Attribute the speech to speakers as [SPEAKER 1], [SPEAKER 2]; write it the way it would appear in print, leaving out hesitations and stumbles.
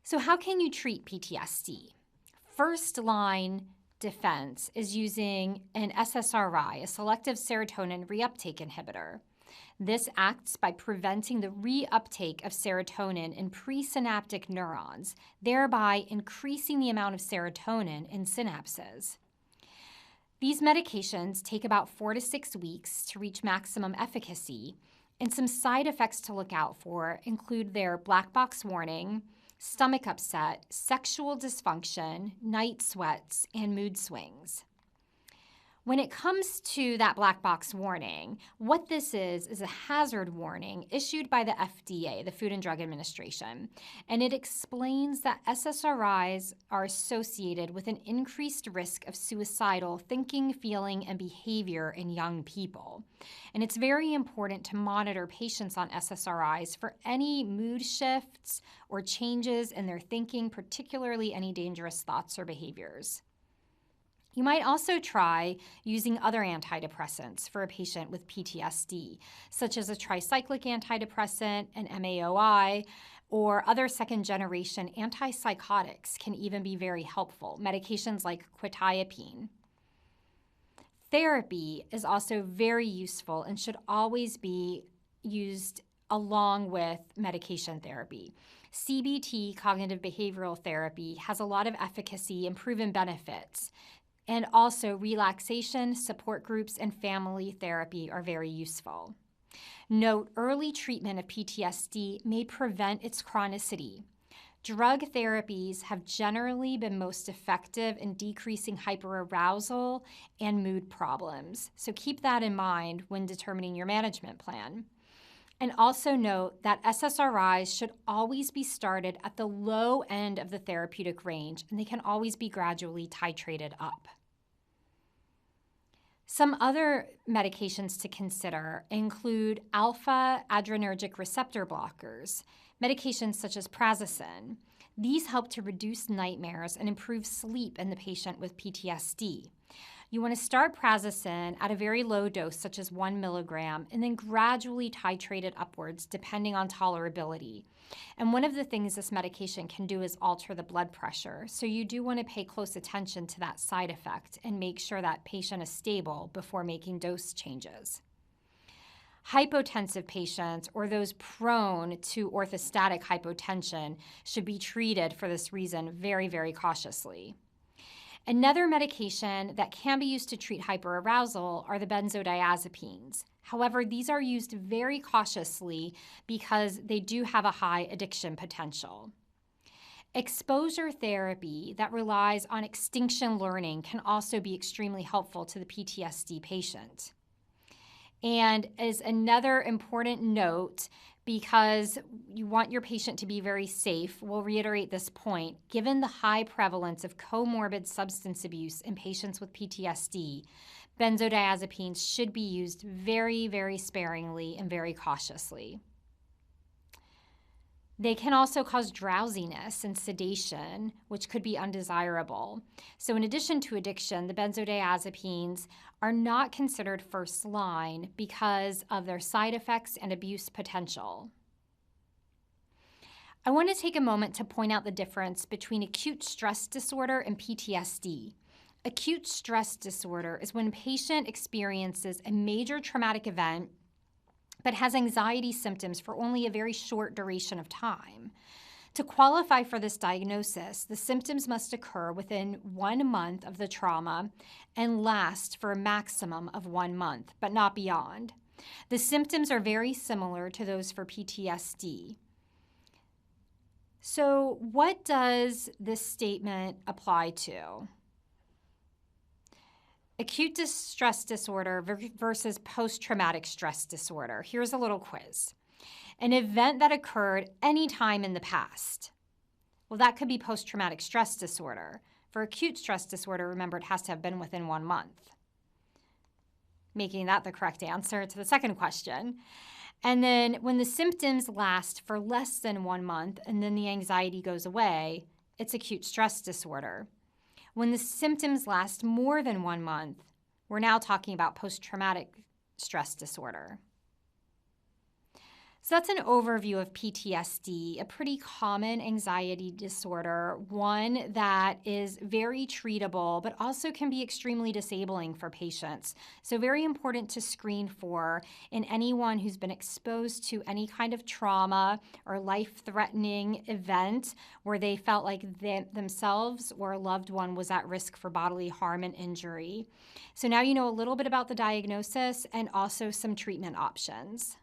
[SPEAKER 1] So how can you treat PTSD? First line defense is using an SSRI, a selective serotonin reuptake inhibitor. This acts by preventing the reuptake of serotonin in presynaptic neurons, thereby increasing the amount of serotonin in synapses. These medications take about 4 to 6 weeks to reach maximum efficacy, and some side effects to look out for include their black box warning, stomach upset, sexual dysfunction, night sweats, and mood swings. When it comes to that black box warning, what this is a hazard warning issued by the FDA, the Food and Drug Administration, and it explains that SSRIs are associated with an increased risk of suicidal thinking, feeling, and behavior in young people. And it's very important to monitor patients on SSRIs for any mood shifts or changes in their thinking, particularly any dangerous thoughts or behaviors. You might also try using other antidepressants for a patient with PTSD, such as a tricyclic antidepressant, an MAOI, or other second-generation antipsychotics can even be very helpful, medications like quetiapine. Therapy is also very useful and should always be used along with medication therapy. CBT, cognitive behavioral therapy, has a lot of efficacy and proven benefits. And also relaxation, support groups, and family therapy are very useful. Note, early treatment of PTSD may prevent its chronicity. Drug therapies have generally been most effective in decreasing hyperarousal and mood problems. So keep that in mind when determining your management plan. And also note that SSRIs should always be started at the low end of the therapeutic range, and they can always be gradually titrated up. Some other medications to consider include alpha adrenergic receptor blockers, medications such as prazosin. These help to reduce nightmares and improve sleep in the patient with PTSD. You want to start prazosin at a very low dose, such as 1 milligram, and then gradually titrate it upwards depending on tolerability. And one of the things this medication can do is alter the blood pressure. So you do want to pay close attention to that side effect and make sure that patient is stable before making dose changes. Hypotensive patients or those prone to orthostatic hypotension should be treated for this reason very, very cautiously. Another medication that can be used to treat hyperarousal are the benzodiazepines. However, these are used very cautiously because they do have a high addiction potential. Exposure therapy that relies on extinction learning can also be extremely helpful to the PTSD patient. And as another important note, because you want your patient to be very safe, we'll reiterate this point. Given the high prevalence of comorbid substance abuse in patients with PTSD, benzodiazepines should be used very, very sparingly and very cautiously. They can also cause drowsiness and sedation, which could be undesirable. So in addition to addiction, the benzodiazepines are not considered first line because of their side effects and abuse potential. I want to take a moment to point out the difference between acute stress disorder and PTSD. Acute stress disorder is when a patient experiences a major traumatic event but has anxiety symptoms for only a very short duration of time. To qualify for this diagnosis, the symptoms must occur within 1 month of the trauma and last for a maximum of 1 month, but not beyond. The symptoms are very similar to those for PTSD. So what does this statement apply to? Acute stress disorder versus post-traumatic stress disorder. Here's a little quiz. An event that occurred any time in the past. Well, that could be post-traumatic stress disorder. For acute stress disorder, remember, it has to have been within 1 month, making that the correct answer to the second question. And then when the symptoms last for less than 1 month and then the anxiety goes away, it's acute stress disorder. When the symptoms last more than 1 month, we're now talking about post-traumatic stress disorder. So that's an overview of PTSD, a pretty common anxiety disorder, one that is very treatable, but also can be extremely disabling for patients. So very important to screen for in anyone who's been exposed to any kind of trauma or life-threatening event where they felt like themselves or a loved one was at risk for bodily harm and injury. So now you know a little bit about the diagnosis and also some treatment options.